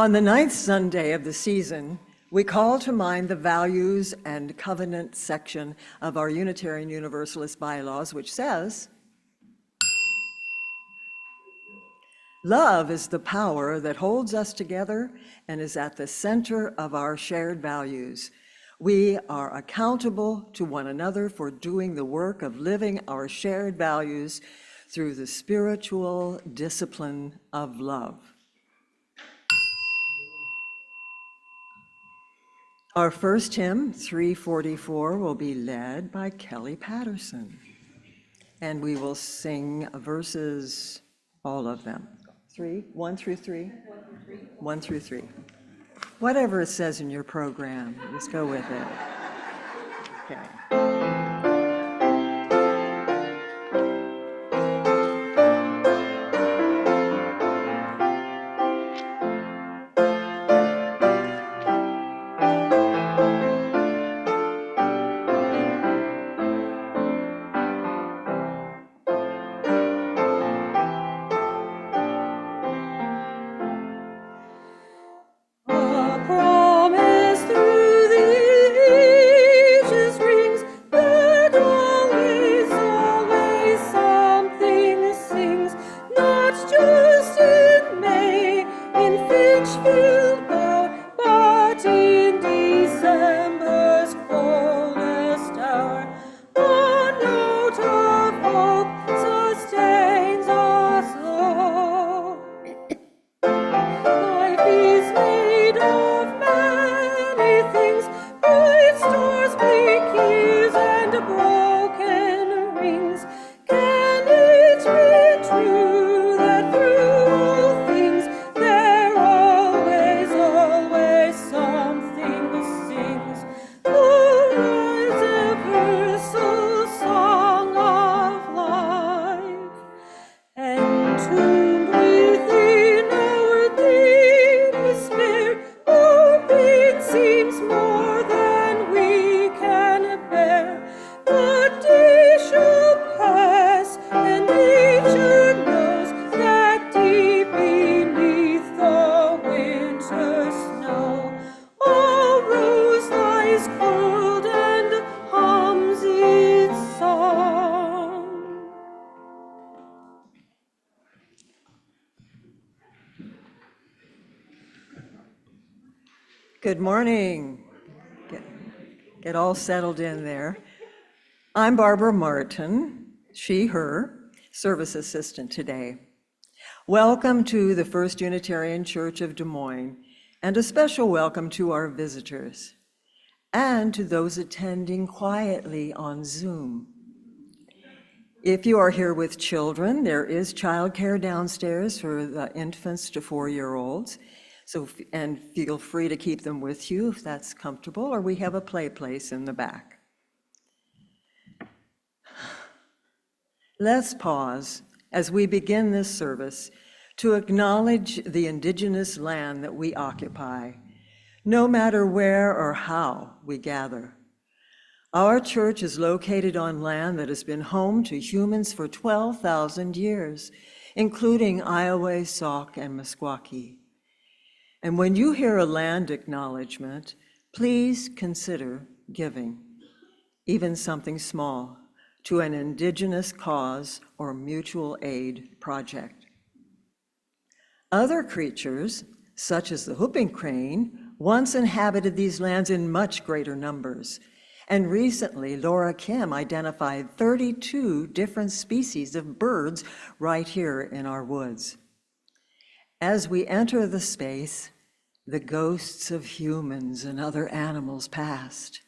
On the ninth Sunday of the season, we call to mind the values and covenant section of our Unitarian Universalist bylaws, which says, "Love is the power that holds us together and is at the center of our shared values. We are accountable to one another for doing the work of living our shared values through the spiritual discipline of love." Our first hymn, 344, will be led by Kelly Patterson, and we will sing verses, all of them. 1 through 3? 1 through 3. Whatever it says in your program, just go with it. Okay. Good morning. Get all settled in there. I'm Barbara Martin, she, her, service assistant today. Welcome to the First Unitarian Church of Des Moines, and a special welcome to our visitors, and to those attending quietly on Zoom. If you are here with children, there is childcare downstairs for the infants to 4-year-olds. And feel free to keep them with you if that's comfortable, or we have a play place in the back. Let's pause as we begin this service to acknowledge the indigenous land that we occupy, no matter where or how we gather. Our church is located on land that has been home to humans for 12,000 years, including Iowa, Sauk, and Meskwaki. And when you hear a land acknowledgement, please consider giving, even something small, to an indigenous cause or mutual aid project. Other creatures, such as the whooping crane, once inhabited these lands in much greater numbers. And recently, Laura Kim identified 32 different species of birds right here in our woods. As we enter the space, the ghosts of humans and other animals past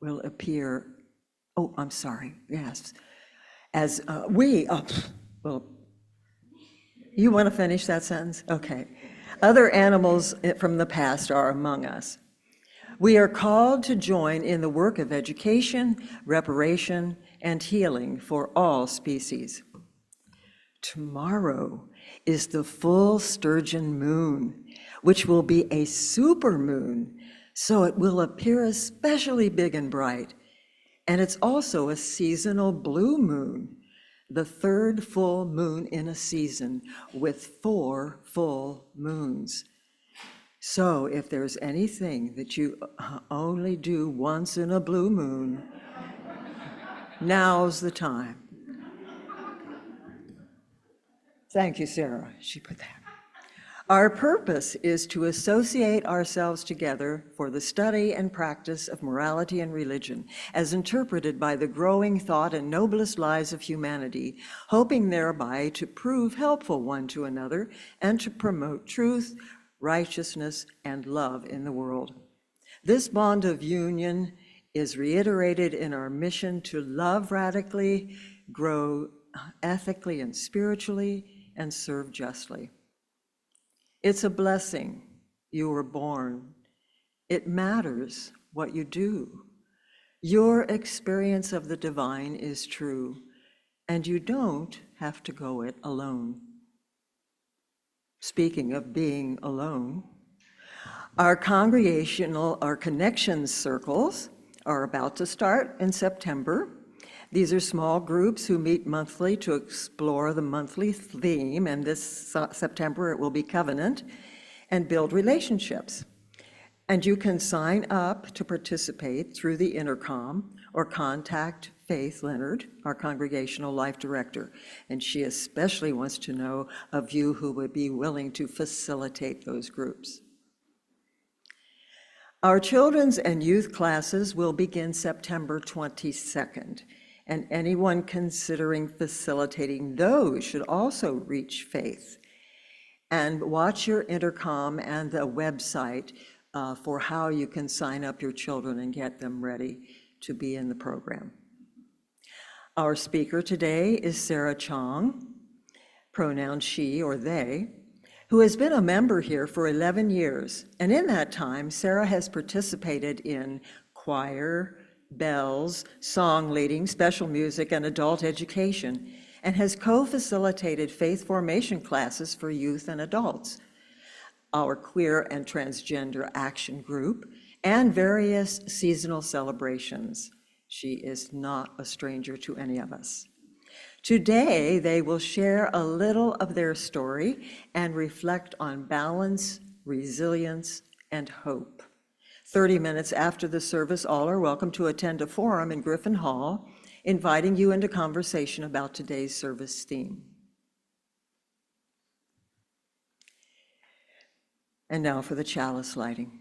will appear. Oh, I'm sorry, yes. As well, you want to finish that sentence? Okay. Other animals from the past are among us. We are called to join in the work of education, reparation, and healing for all species. Tomorrow is the full sturgeon moon, which will be a supermoon, so it will appear especially big and bright. And it's also a seasonal blue moon, the third full moon in a season with 4 full moons. So if there's anything that you only do once in a blue moon, now's the time. Thank you, Sarah. She put that. Our purpose is to associate ourselves together for the study and practice of morality and religion, as interpreted by the growing thought and noblest lives of humanity, hoping thereby to prove helpful one to another and to promote truth, righteousness, and love in the world. This bond of union is reiterated in our mission to love radically, grow ethically and spiritually, and serve justly. It's a blessing you were born. It matters what you do. Your experience of the divine is true, and you don't have to go it alone. Speaking of being alone, our connections circles are about to start in September. These are small groups who meet monthly to explore the monthly theme, and this September it will be Covenant, and build relationships. And you can sign up to participate through the intercom or contact Faith Leonard, our Congregational Life Director, and she especially wants to know of you who would be willing to facilitate those groups. Our children's and youth classes will begin September 22nd. And anyone considering facilitating those should also reach Faith. And watch your intercom and the website for how you can sign up your children and get them ready to be in the program. Our speaker today is Sarah Chang, pronoun she or they, who has been a member here for 11 years. And in that time, Sarah has participated in choir, bells, song leading, special music, and adult education, and has co-facilitated faith formation classes for youth and adults, our queer and transgender action group, and various seasonal celebrations. She is not a stranger to any of us. Today, they will share a little of their story and reflect on balance, resilience, and hope. 30 minutes after the service, all are welcome to attend a forum in Griffin Hall, inviting you into conversation about today's service theme. And now for the chalice lighting.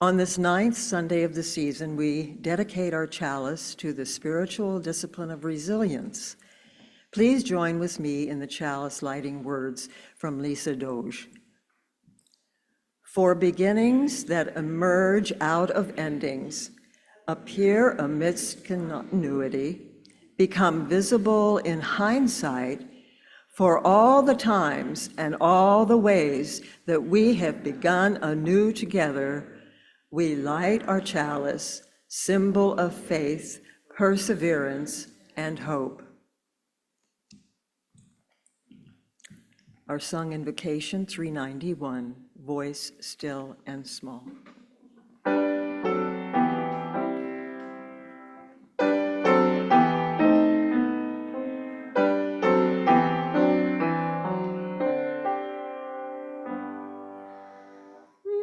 On this 9th Sunday of the season, we dedicate our chalice to the spiritual discipline of resilience. Please join with me in the chalice lighting words from Lisa Doge. For beginnings that emerge out of endings, appear amidst continuity, become visible in hindsight, for all the times and all the ways that we have begun anew together, we light our chalice, symbol of faith, perseverance, and hope. Our sung invocation 391, voice still and small.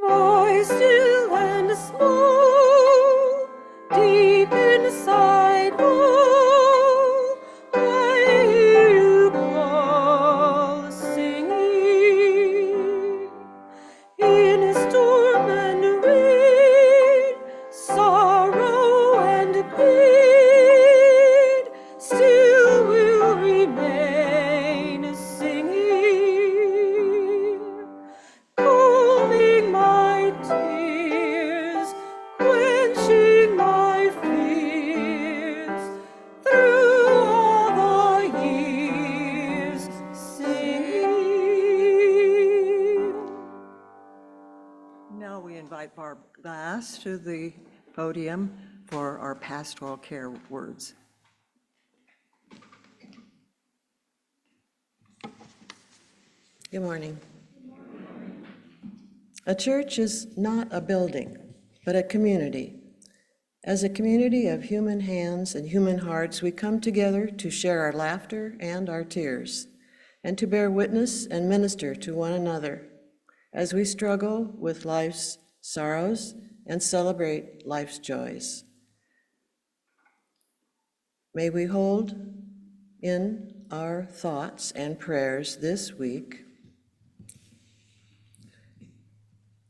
Voice still and small, deep inside, oh, I hear you call, singing. In a storm and rain, sorrow and pain, still will remain singing. Calming my tears, quenching my fears, through all the years, singing. Now we invite Barb Glass to the podium for our pastoral care words. Good morning. A church is not a building, but a community. As a community of human hands and human hearts, we come together to share our laughter and our tears, and to bear witness and minister to one another. as we struggle with life's sorrows and celebrate life's joys. May we hold in our thoughts and prayers this week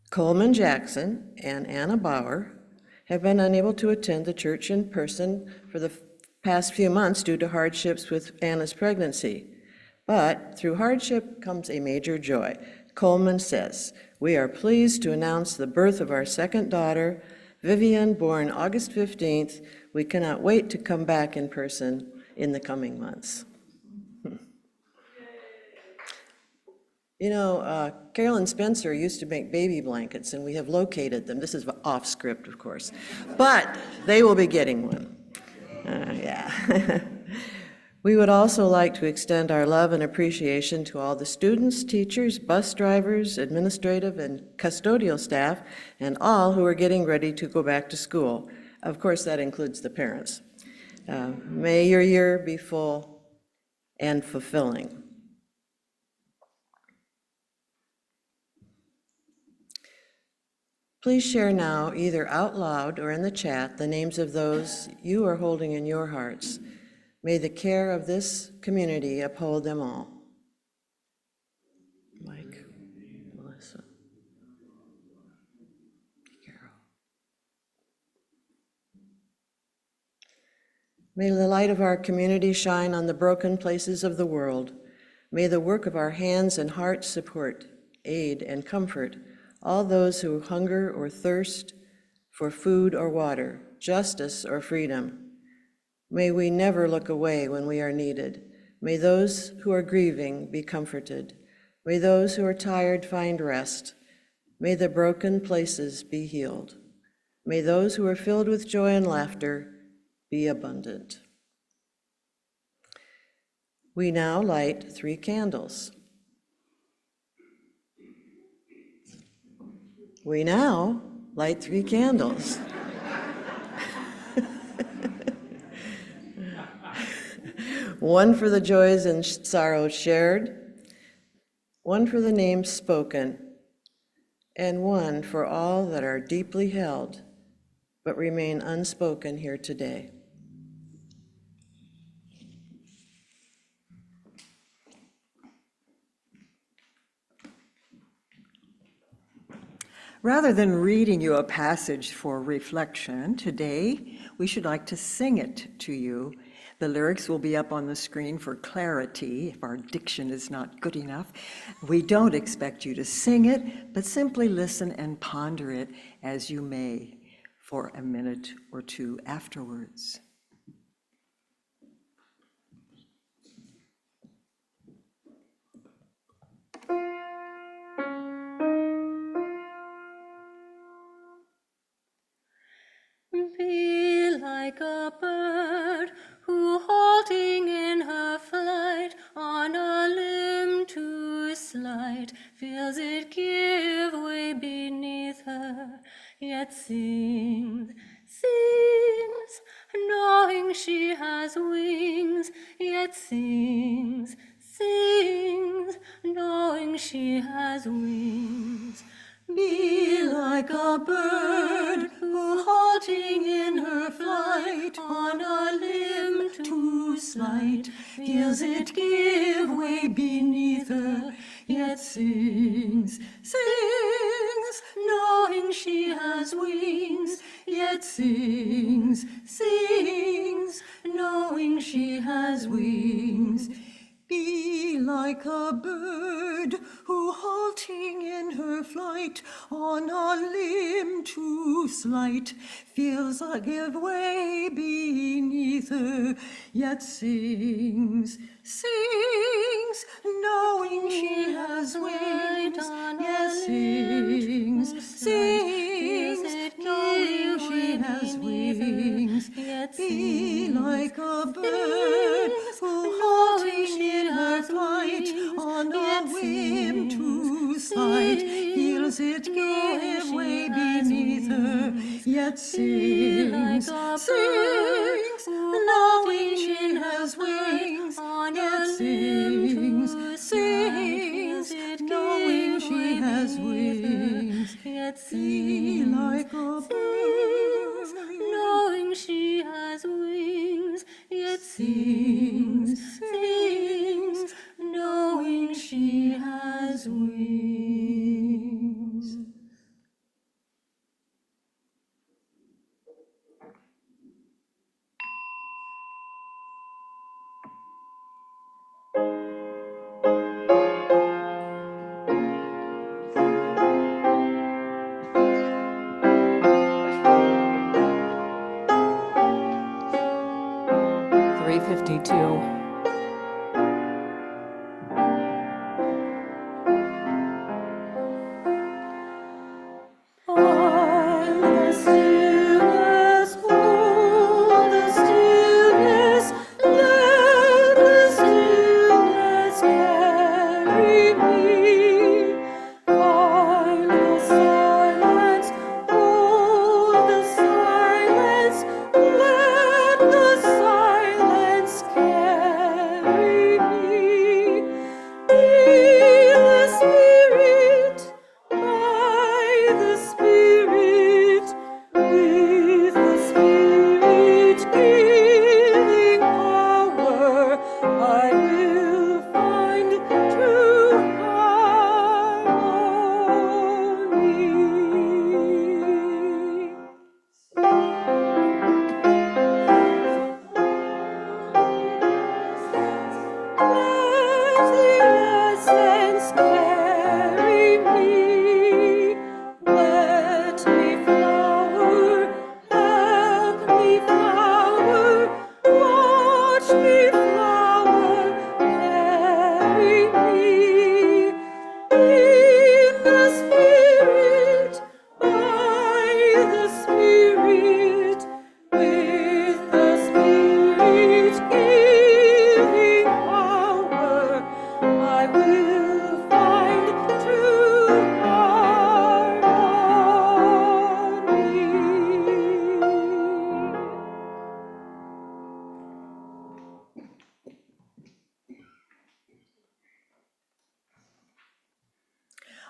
Coleman Jackson and Anna Bauer have been unable to attend the church in person for the past few months due to hardships with Anna's pregnancy. But through hardship comes a major joy. Coleman says, "We are pleased to announce the birth of our second daughter, Vivian, born August 15th. We cannot wait to come back in person in the coming months." You know, Carolyn Spencer used to make baby blankets, and we have located them. This is off script, of course, but they will be getting one. Yeah. We would also like to extend our love and appreciation to all the students, teachers, bus drivers, administrative and custodial staff, and all who are getting ready to go back to school. Of course, that includes the parents. May your year be full and fulfilling. Please share now, either out loud or in the chat, the names of those you are holding in your hearts. May the care of this community uphold them all. Mike, Melissa, Carol. May the light of our community shine on the broken places of the world. May the work of our hands and hearts support, aid, and comfort all those who hunger or thirst for food or water, justice or freedom. May we never look away when we are needed. May those who are grieving be comforted. May those who are tired find rest. May the broken places be healed. May those who are filled with joy and laughter be abundant. We now light 3 candles. We now light 3 candles. One for the joys and sorrows shared, one for the names spoken, and one for all that are deeply held but remain unspoken here today. Rather than reading you a passage for reflection, today we should like to sing it to you. The lyrics will be up on the screen for clarity if our diction is not good enough. We don't expect you to sing it, but simply listen and ponder it as you may for a minute or two afterwards. Be like a bird who, halting in her flight, on a limb too slight, feels it give way beneath her, yet sings, sings, knowing she has wings, yet sings, sings, knowing she has wings. Be like a bird who, halting in her flight, on a limb too slight, feels it give way beneath her, yet sings, sings, knowing she has wings, yet sings, sings, knowing she has wings. Be like a bird who, halting in her flight, on a limb too slight, feels a give way beneath her, yet sings, sings, knowing she has wings, yet sings, sings, knowing she has wings. Be like a bird who, halting in her flight, on a whim too slight, feels it give way beneath her, yet sings, sings, knowing she has wings, yet sings, sings, knowing she has wings, yet sing sings like a sings, bird. knowing she has wings, yet sings, sings, knowing she has wings.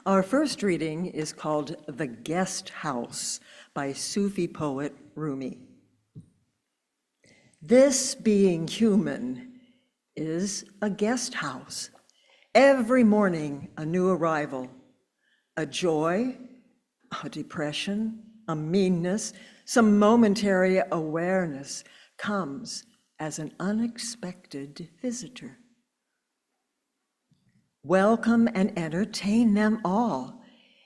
Our first reading is called The Guest House by Sufi poet Rumi. This being human is a guest house. Every morning, a new arrival, a joy, a depression, a meanness, some momentary awareness comes as an unexpected visitor. Welcome and entertain them all,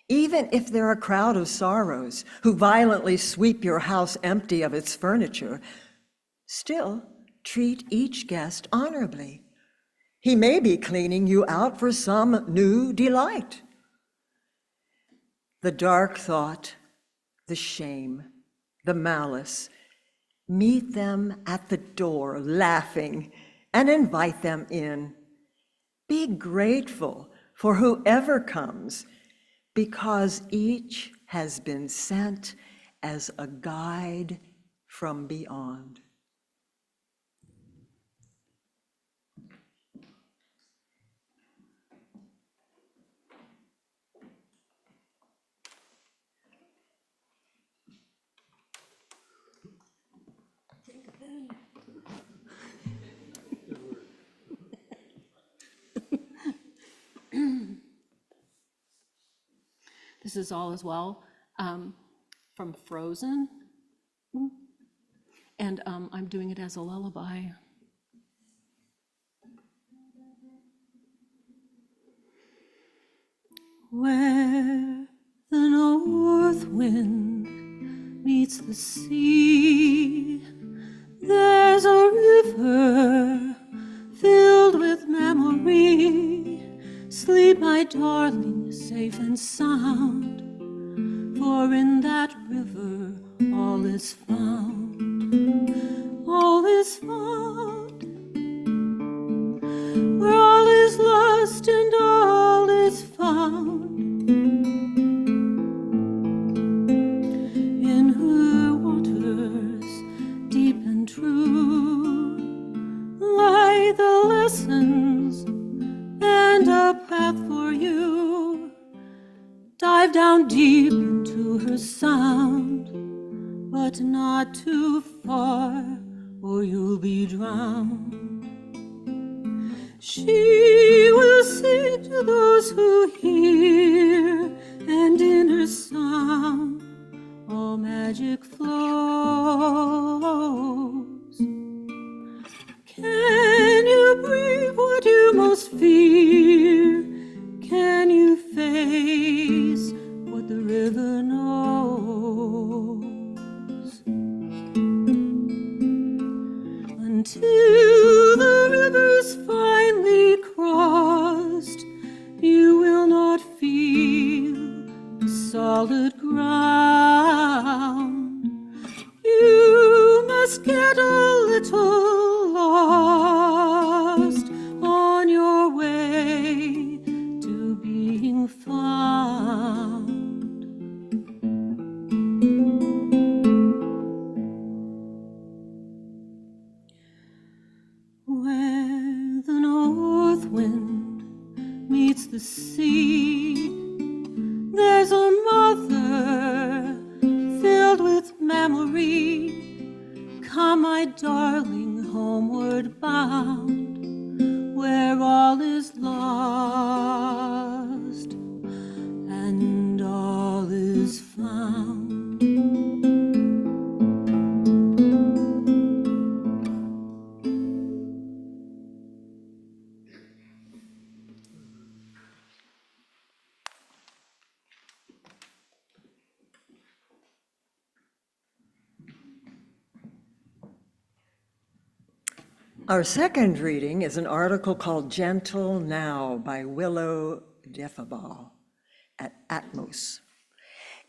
even if they're a crowd of sorrows who violently sweep your house empty of its furniture. Still, treat each guest honorably. He may be cleaning you out for some new delight. The dark thought, the shame, the malice, meet them at the door laughing and invite them in. Be grateful for whoever comes, because each has been sent as a guide from beyond. This is All Is Well from Frozen. And I'm doing it as a lullaby. Where the north wind meets the sea, there's a river filled with memory. Sleep, my darling, safe and sound, for in that river all is found. All is found, where all is lost and all is found. In her waters, deep and true, lie the lessons and a path for you. Dive down deep into her sound, but not too far, or you'll be drowned. She will sing to those who hear, and in her sound all magic flows. Can you breathe what you most fear? Can you face what the river knows? Until the river's finally crossed, you will not feel the solid ground. You must get a little lost on your way to being found. Where the north wind meets the sea, there's a mother filled with memory. Come, my darling, homeward bound, where all is lost and all is found. Our second reading is an article called Gentle Now by Willow Defabal at Atmos.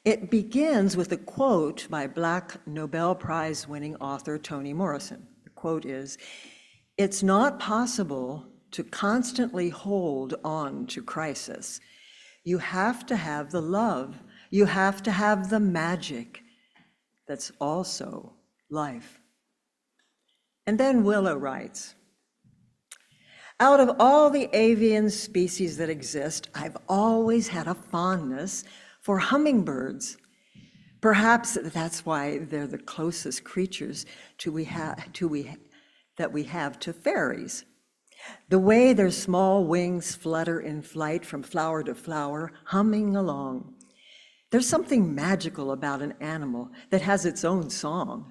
It begins with a quote by Black Nobel Prize winning author Toni Morrison. The quote is, "It's not possible to constantly hold on to crisis. You have to have the love. You have to have the magic that's also life." And then Willow writes, "Out of all the avian species that exist, I've always had a fondness for hummingbirds. Perhaps that's why they're the closest creatures that we have to fairies. The way their small wings flutter in flight from flower to flower, humming along. There's something magical about an animal that has its own song.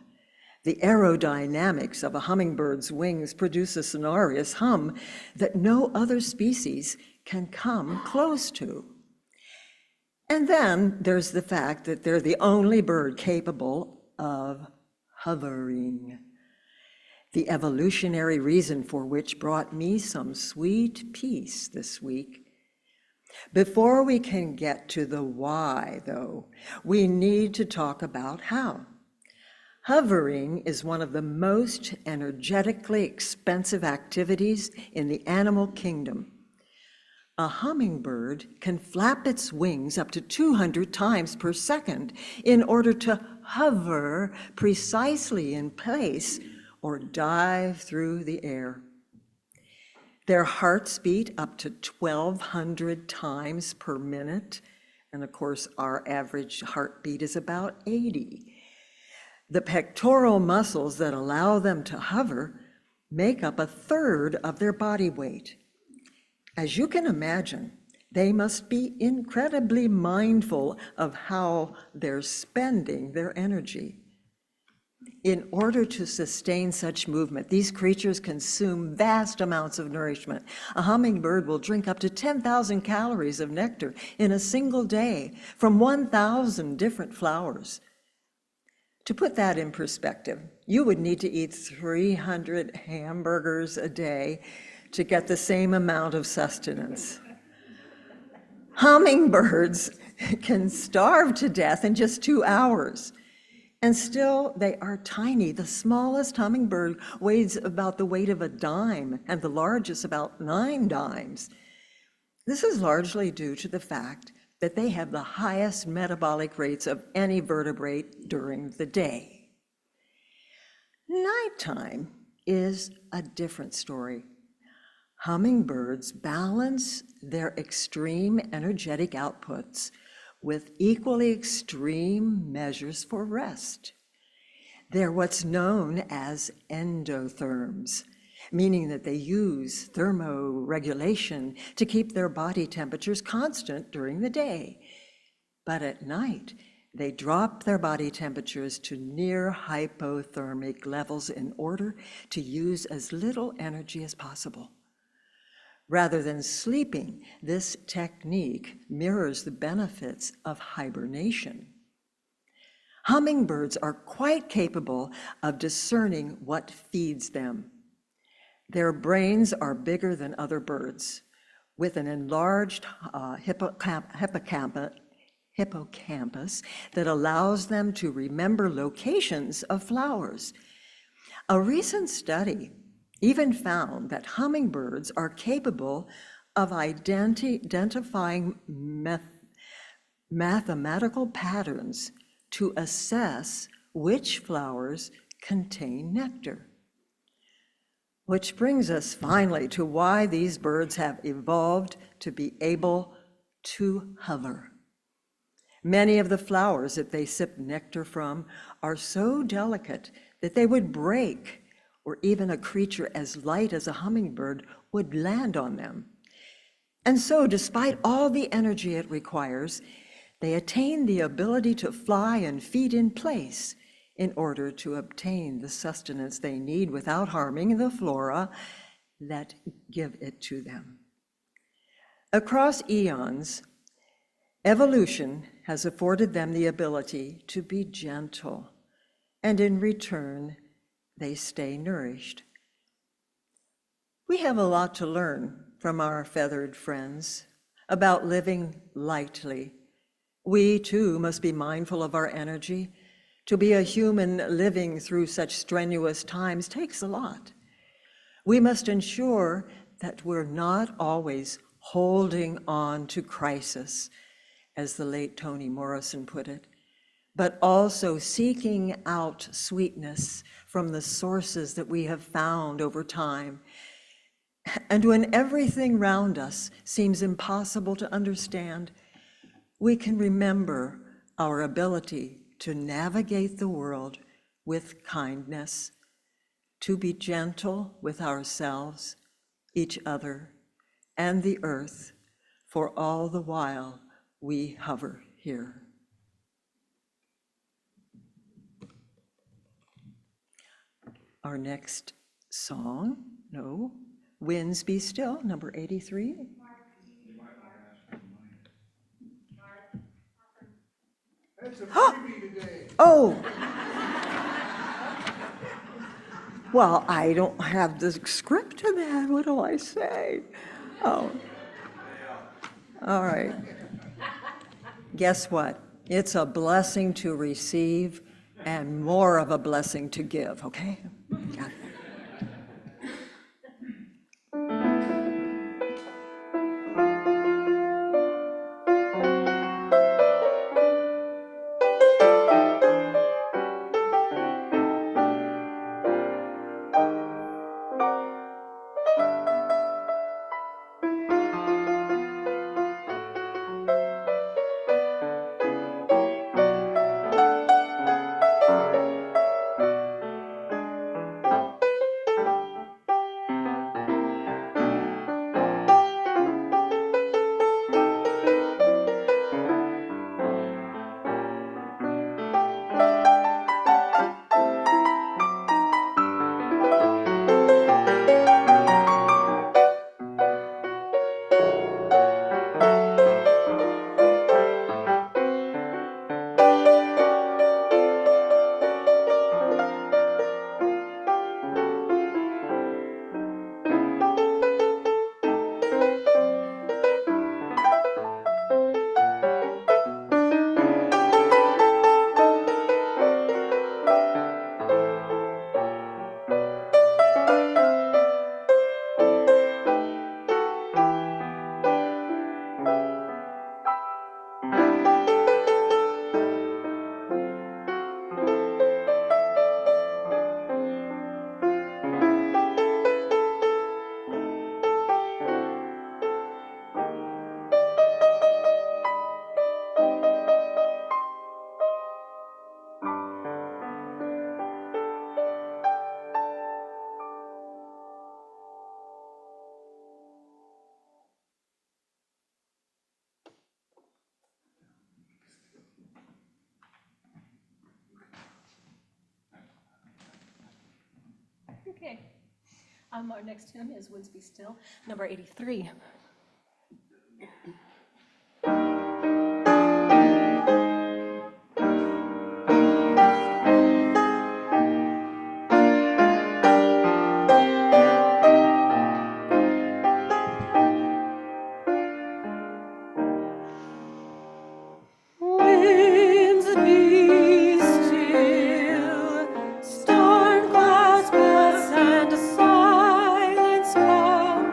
The aerodynamics of a hummingbird's wings produce a sonorous hum that no other species can come close to. And then there's the fact that they're the only bird capable of hovering. The evolutionary reason for which brought me some sweet peace this week. Before we can get to the why, though, we need to talk about how. Hovering is one of the most energetically expensive activities in the animal kingdom. A hummingbird can flap its wings up to 200 times per second in order to hover precisely in place or dive through the air. Their hearts beat up to 1,200 times per minute, and of course our average heartbeat is about 80. The pectoral muscles that allow them to hover make up a third of their body weight. As you can imagine, they must be incredibly mindful of how they're spending their energy. In order to sustain such movement, these creatures consume vast amounts of nourishment. A hummingbird will drink up to 10,000 calories of nectar in a single day from 1,000 different flowers. To put that in perspective, you would need to eat 300 hamburgers a day to get the same amount of sustenance. Hummingbirds can starve to death in just 2 hours. And still, they are tiny. The smallest hummingbird weighs about the weight of a dime, and the largest about 9 dimes. This is largely due to the fact that they have the highest metabolic rates of any vertebrate during the day. Nighttime is a different story. Hummingbirds balance their extreme energetic outputs with equally extreme measures for rest. They're what's known as endotherms, meaning that they use thermoregulation to keep their body temperatures constant during the day. But at night, they drop their body temperatures to near hypothermic levels in order to use as little energy as possible. Rather than sleeping, this technique mirrors the benefits of hibernation. Hummingbirds are quite capable of discerning what feeds them. Their brains are bigger than other birds, with an enlarged hippocampus that allows them to remember locations of flowers. A recent study even found that hummingbirds are capable of identifying mathematical patterns to assess which flowers contain nectar. Which brings us finally to why these birds have evolved to be able to hover. Many of the flowers that they sip nectar from are so delicate that they would break, or even a creature as light as a hummingbird would land on them. And so, despite all the energy it requires, they attain the ability to fly and feed in place in order to obtain the sustenance they need without harming the flora that give it to them. Across eons, evolution has afforded them the ability to be gentle, and in return, they stay nourished. We have a lot to learn from our feathered friends about living lightly. We, too, must be mindful of our energy. To be a human living through such strenuous times takes a lot. We must ensure that we're not always holding on to crisis, as the late Toni Morrison put it, but also seeking out sweetness from the sources that we have found over time. And when everything around us seems impossible to understand, we can remember our ability to navigate the world with kindness, to be gentle with ourselves, each other, and the earth, for all the while we hover here. Our next song, Winds Be Still, number 83. It's a freebie today. Oh! Well, I don't have the script to that. What do I say? Oh. All right. Guess what? It's a blessing to receive and more of a blessing to give, okay? Got it. Next to him is Woods Be Still, number 83. Winds be still, storm clouds pass and silence come.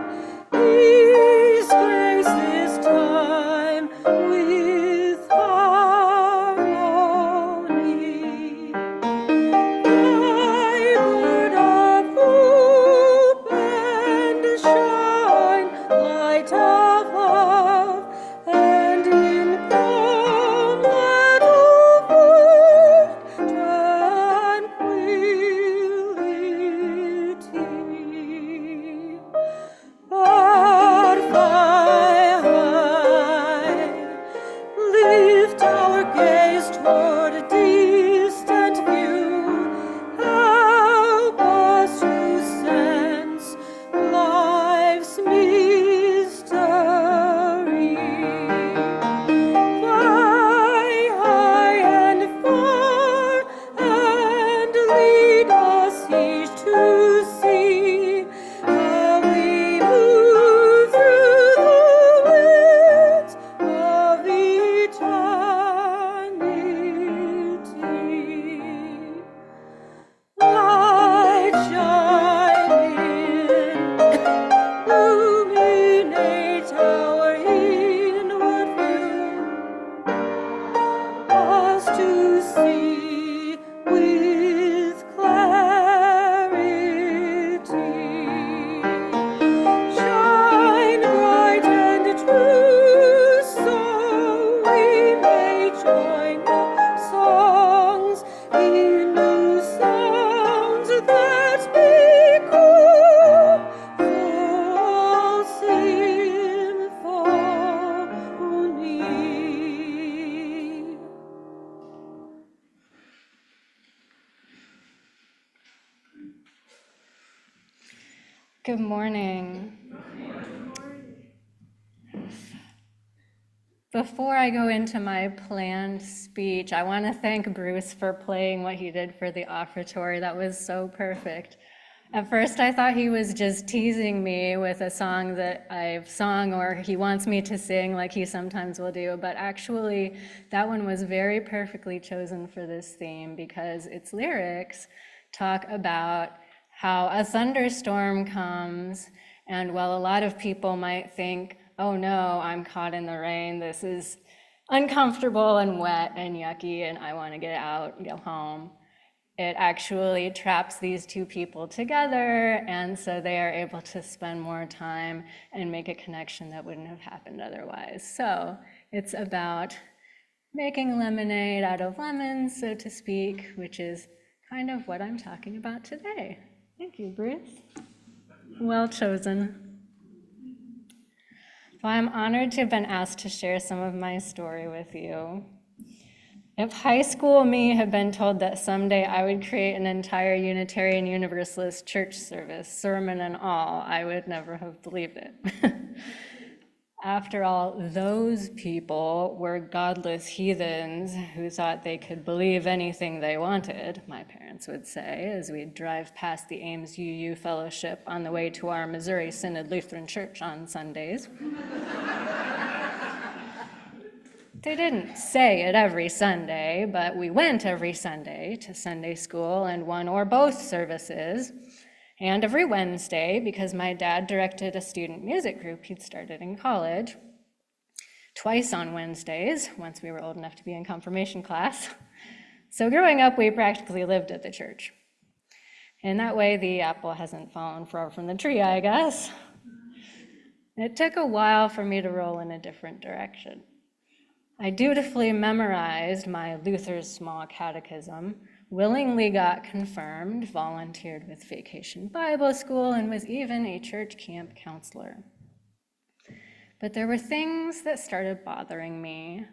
Peace grace this time with harmony. Thy word of hope and shine, light of love, and in calm let all find tranquility. But fly high, lift our gaze toward a distant view. Help us to sense life's mystery. Fly high and far, and lead us each to see how we move through the winds of eternity. Light shining, illuminate our inward view, us to see with clarity. Shine bright and true, so we may join the songs in new sounds that become full symphony. Good morning. Before I go into my planned speech, I want to thank Bruce for playing what he did for the offertory. That was so perfect. At first, I thought he was just teasing me with a song that I've sung or he wants me to sing like he sometimes will do, but actually, that one was very perfectly chosen for this theme because its lyrics talk about how a thunderstorm comes, and while a lot of people might think, oh no, I'm caught in the rain, this is uncomfortable and wet and yucky and I want to get out and go home, it actually traps these two people together, and so they are able to spend more time and make a connection that wouldn't have happened otherwise. So it's about making lemonade out of lemons, so to speak, which is kind of what I'm talking about today. Thank you, Bruce. Well chosen. So I'm honored to have been asked to share some of my story with you. If high school me had been told that someday I would create an entire Unitarian Universalist church service, sermon and all, I would never have believed it. After all, those people were godless heathens who thought they could believe anything they wanted, my parents would say, as we'd drive past the Ames UU Fellowship on the way to our Missouri Synod Lutheran Church on Sundays. They didn't say it every Sunday, but we went every Sunday to Sunday school and one or both services, and every Wednesday, because my dad directed a student music group he'd started in college, twice on Wednesdays, once we were old enough to be in confirmation class. So growing up, we practically lived at the church. In that way, the apple hasn't fallen far from the tree, I guess. It took a while for me to roll in a different direction. I dutifully memorized my Luther's Small Catechism, willingly got confirmed, volunteered with Vacation Bible School, and was even a church camp counselor. But there were things that started bothering me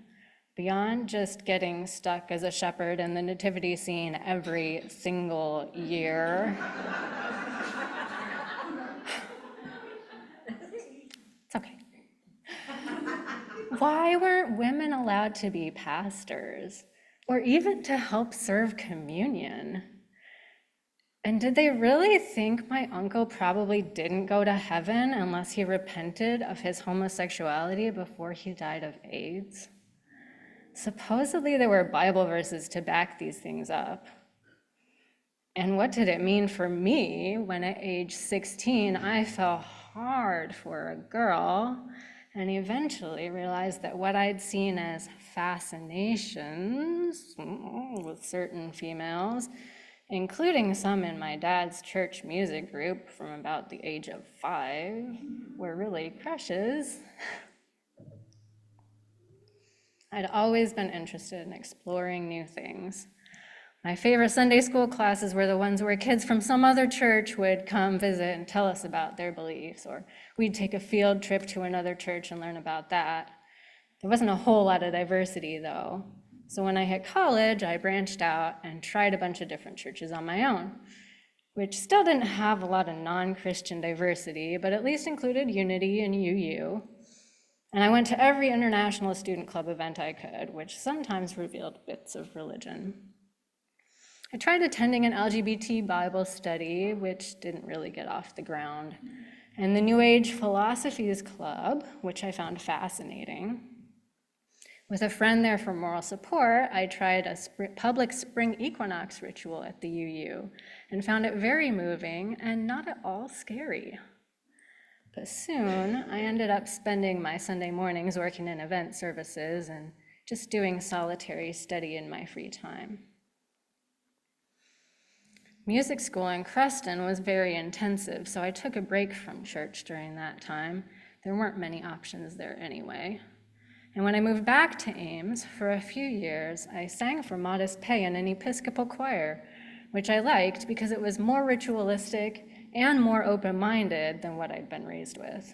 beyond just getting stuck as a shepherd in the nativity scene every single year. Why weren't women allowed to be pastors or even to help serve communion? And did they really think my uncle probably didn't go to heaven unless he repented of his homosexuality before he died of AIDS? Supposedly there were Bible verses to back these things up. And what did it mean for me when at age 16 I fell hard for a girl and eventually realized that what I'd seen as fascinations with certain females, including some in my dad's church music group from about the age of 5, were really crushes. I'd always been interested in exploring new things. My favorite Sunday school classes were the ones where kids from some other church would come visit and tell us about their beliefs, or we'd take a field trip to another church and learn about that. There wasn't a whole lot of diversity, though. So when I hit college, I branched out and tried a bunch of different churches on my own, which still didn't have a lot of non-Christian diversity, but at least included Unity and UU. And I went to every international student club event I could, which sometimes revealed bits of religion. I tried attending an LGBT Bible study, which didn't really get off the ground, and the New Age Philosophies Club, which I found fascinating. With a friend there for moral support, I tried a public spring equinox ritual at the UU and found it very moving and not at all scary. But soon, I ended up spending my Sunday mornings working in event services and just doing solitary study in my free time. Music school in Creston was very intensive, so I took a break from church during that time. There weren't many options there anyway. And when I moved back to Ames, for a few years, I sang for modest pay in an Episcopal choir, which I liked because it was more ritualistic and more open-minded than what I'd been raised with.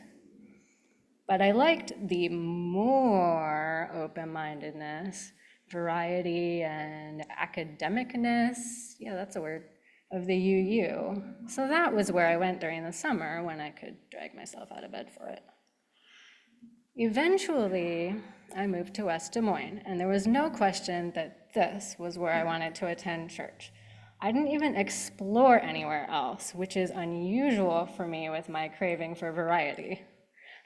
But I liked the more open-mindedness, variety, and academicness, yeah, that's a word, of the UU. So that was where I went during the summer when I could drag myself out of bed for it. Eventually, I moved to West Des Moines, and there was no question that this was where I wanted to attend church. I didn't even explore anywhere else, which is unusual for me with my craving for variety.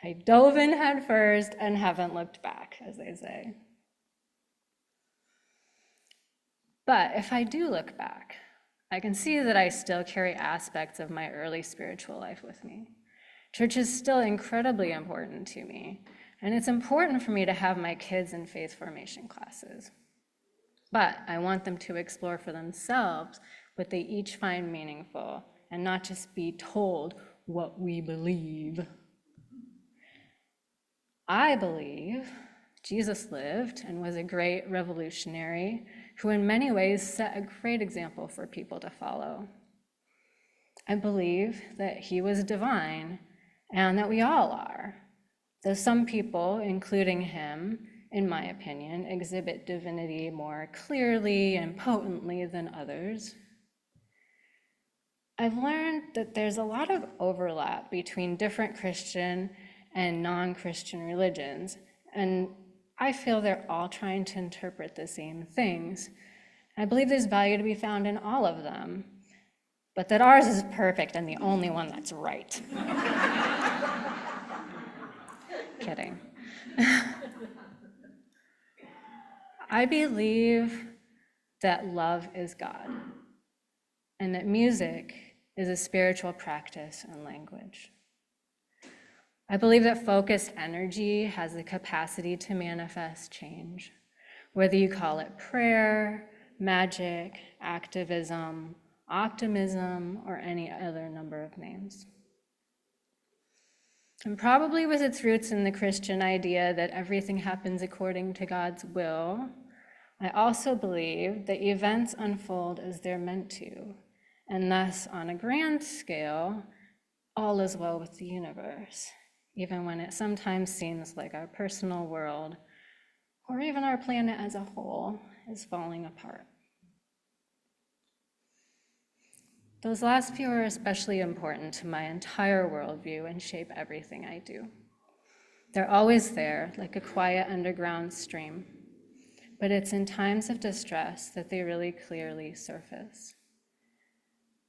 I dove in head first and haven't looked back, as they say. But if I do look back, I can see that I still carry aspects of my early spiritual life with me. Church is still incredibly important to me, and it's important for me to have my kids in faith formation classes. But I want them to explore for themselves what they each find meaningful and not just be told what we believe. I believe Jesus lived and was a great revolutionary who in many ways set a great example for people to follow. I believe that he was divine and that we all are, though some people, including him, in my opinion, exhibit divinity more clearly and potently than others. I've learned that there's a lot of overlap between different Christian and non-Christian religions, and I feel they're all trying to interpret the same things. I believe there's value to be found in all of them, but that ours is perfect and the only one that's right. Kidding. I believe that love is God, and that music is a spiritual practice and language. I believe that focused energy has the capacity to manifest change, whether you call it prayer, magic, activism, optimism, or any other number of names. And probably with its roots in the Christian idea that everything happens according to God's will, I also believe that events unfold as they're meant to, and thus, on a grand scale, all is well with the universe, even when it sometimes seems like our personal world, or even our planet as a whole, is falling apart. Those last few are especially important to my entire worldview and shape everything I do. They're always there, like a quiet underground stream. But it's in times of distress that they really clearly surface.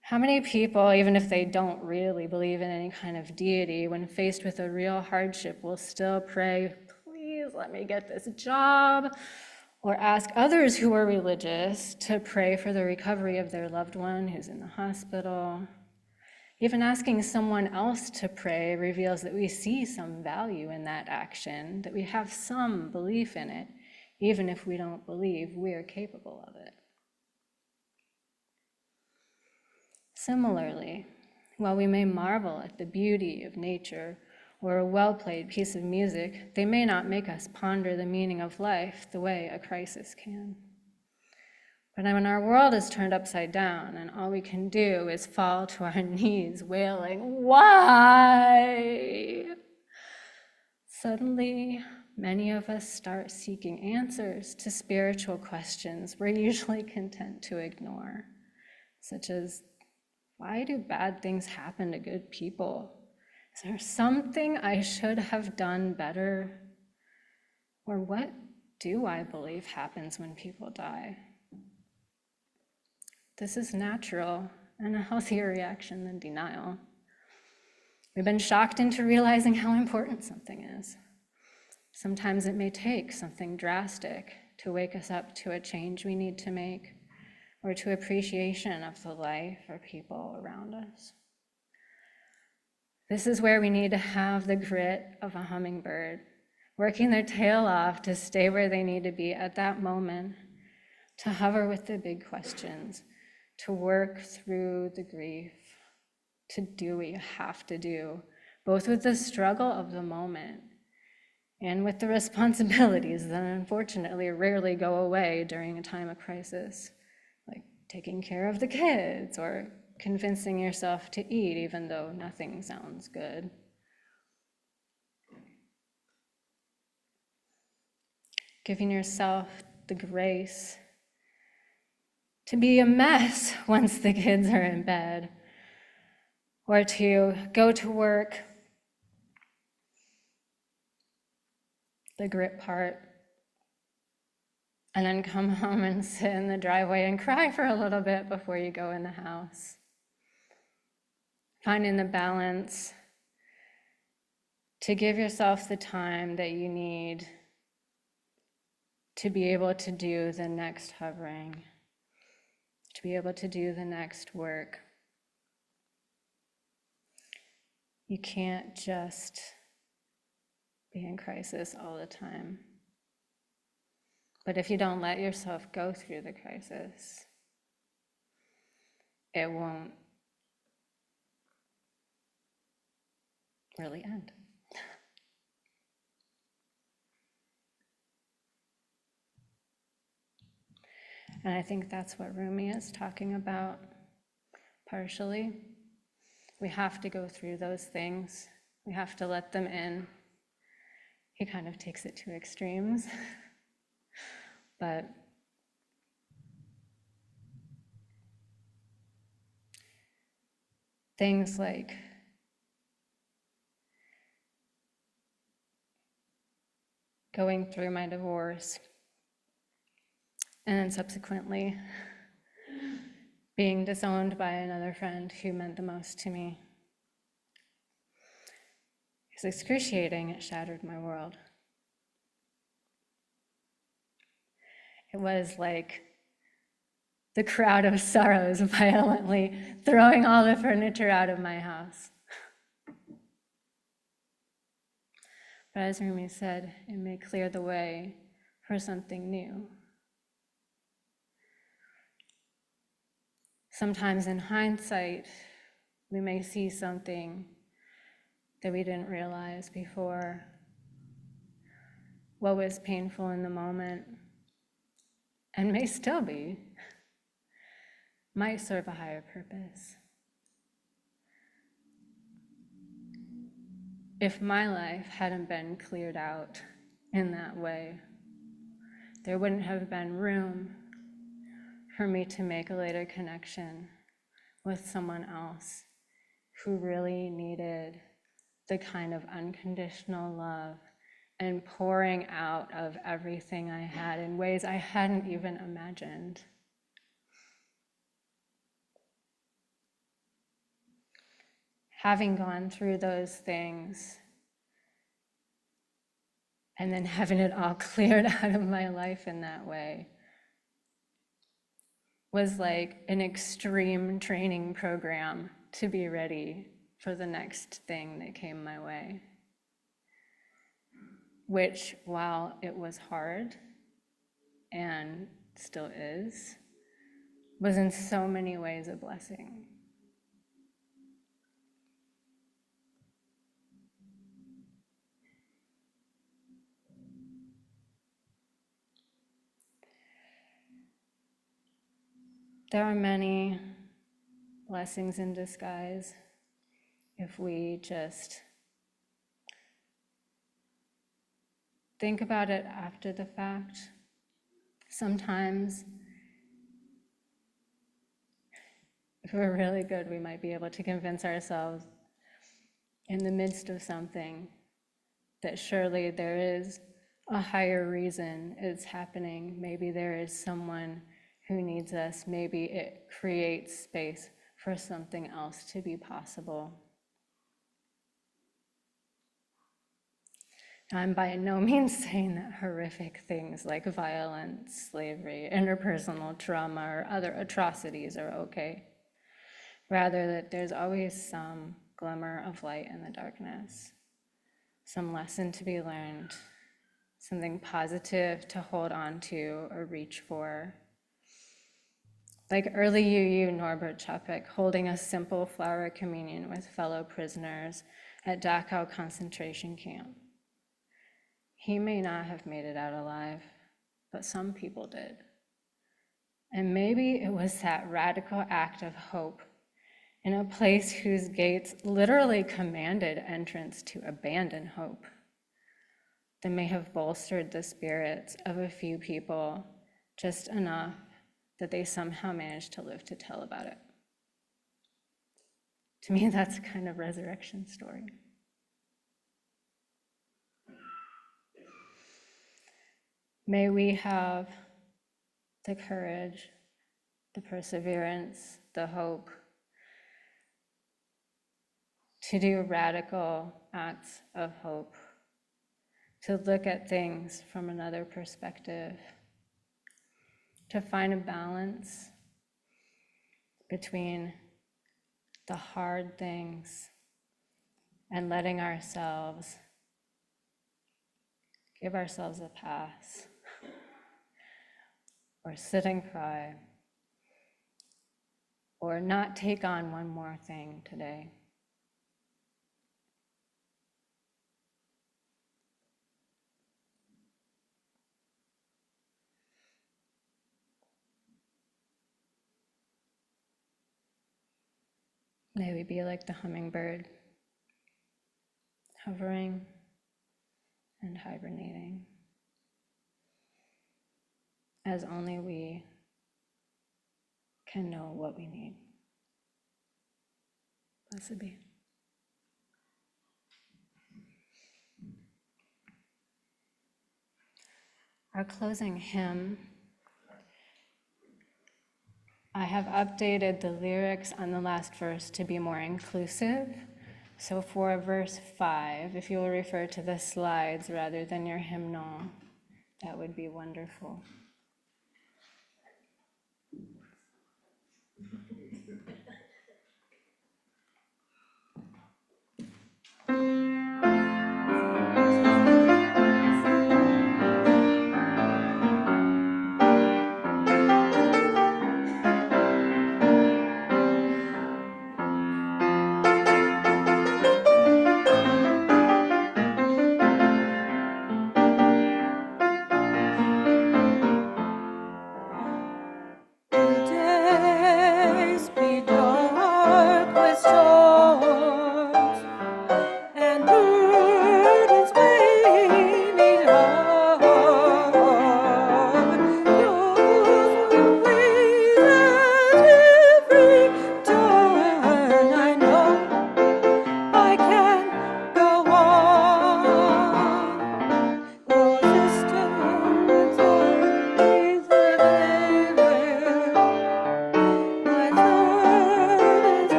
How many people, even if they don't really believe in any kind of deity, when faced with a real hardship, will still pray, please let me get this job, or ask others who are religious to pray for the recovery of their loved one who's in the hospital? Even asking someone else to pray reveals that we see some value in that action, that we have some belief in it, even if we don't believe we are capable of it. Similarly, while we may marvel at the beauty of nature or a well-played piece of music, they may not make us ponder the meaning of life the way a crisis can. But when our world is turned upside down and all we can do is fall to our knees wailing, "Why?" Suddenly, many of us start seeking answers to spiritual questions we're usually content to ignore, such as, why do bad things happen to good people? Is there something I should have done better? Or what do I believe happens when people die? This is natural and a healthier reaction than denial. We've been shocked into realizing how important something is. Sometimes it may take something drastic to wake us up to a change we need to make, or to appreciation of the life or people around us. This is where we need to have the grit of a hummingbird, working their tail off to stay where they need to be at that moment, to hover with the big questions, to work through the grief, to do what you have to do, both with the struggle of the moment and with the responsibilities that unfortunately rarely go away during a time of crisis, like taking care of the kids or convincing yourself to eat even though nothing sounds good. Giving yourself the grace to be a mess once the kids are in bed, or to go to work, the grit part, and then come home and sit in the driveway and cry for a little bit before you go in the house. Finding the balance to give yourself the time that you need to be able to do the next hovering, to be able to do the next work. You can't just be in crisis all the time. But if you don't let yourself go through the crisis, it won't really end. And I think that's what Rumi is talking about, partially. We have to go through those things. We have to let them in. He kind of takes it to extremes. But things like going through my divorce, and then subsequently being disowned by another friend who meant the most to me. It was excruciating. It shattered my world. It was like the crowd of sorrows violently throwing all the furniture out of my house. But as Rumi said, it may clear the way for something new. Sometimes in hindsight, we may see something that we didn't realize before. What was painful in the moment, and may still be, might serve a higher purpose. If my life hadn't been cleared out in that way, there wouldn't have been room for me to make a later connection with someone else who really needed the kind of unconditional love and pouring out of everything I had in ways I hadn't even imagined. Having gone through those things and then having it all cleared out of my life in that way was like an extreme training program to be ready for the next thing that came my way. Which, while it was hard and still is, was in so many ways a blessing. There are many blessings in disguise if we just think about it after the fact. Sometimes, if we're really good, we might be able to convince ourselves in the midst of something that surely there is a higher reason it's happening. Maybe there is someone who needs us. Maybe it creates space for something else to be possible. I'm by no means saying that horrific things like violence, slavery, interpersonal trauma, or other atrocities are okay. Rather, that there's always some glimmer of light in the darkness, some lesson to be learned, something positive to hold on to or reach for. Like early UU Norbert Chapek holding a simple flower communion with fellow prisoners at Dachau concentration camp. He may not have made it out alive, but some people did. And maybe it was that radical act of hope in a place whose gates literally commanded entrance to abandon hope that may have bolstered the spirits of a few people just enough that they somehow managed to live to tell about it. To me, that's a kind of resurrection story. May we have the courage, the perseverance, the hope to do radical acts of hope, to look at things from another perspective, to find a balance between the hard things and letting ourselves give ourselves a pass, or sit and cry, or not take on one more thing today. May we be like the hummingbird, hovering and hibernating, as only we can know what we need. Blessed be. Our closing hymn, I have updated the lyrics on the last verse to be more inclusive. So for verse 5, if you will refer to the slides rather than your hymnal, that would be wonderful. Day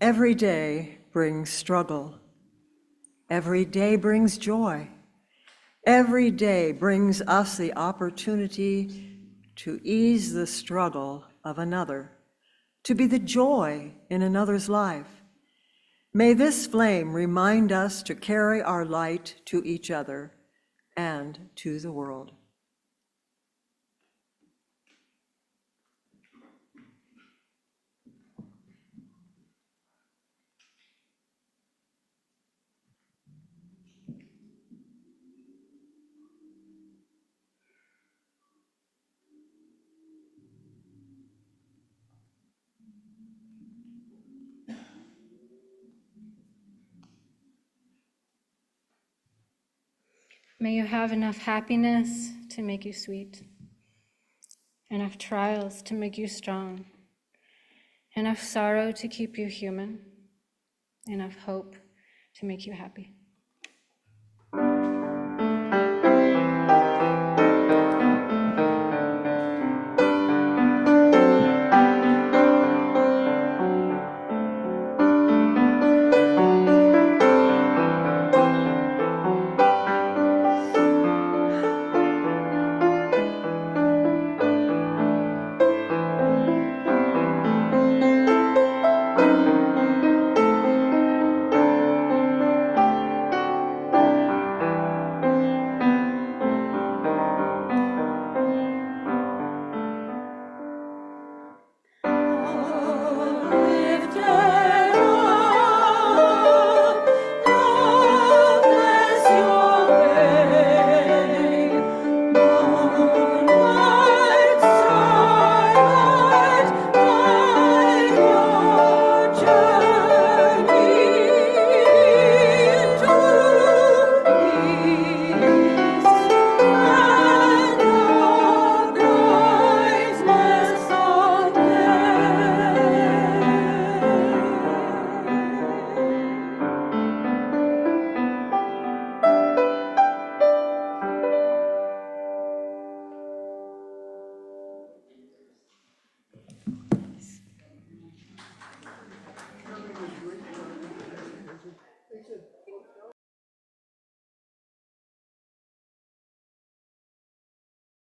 Every day brings struggle. Every day brings joy. Every day brings us the opportunity to ease the struggle of another, to be the joy in another's life. May this flame remind us to carry our light to each other and to the world. May you have enough happiness to make you sweet, enough trials to make you strong, enough sorrow to keep you human, enough hope to make you happy.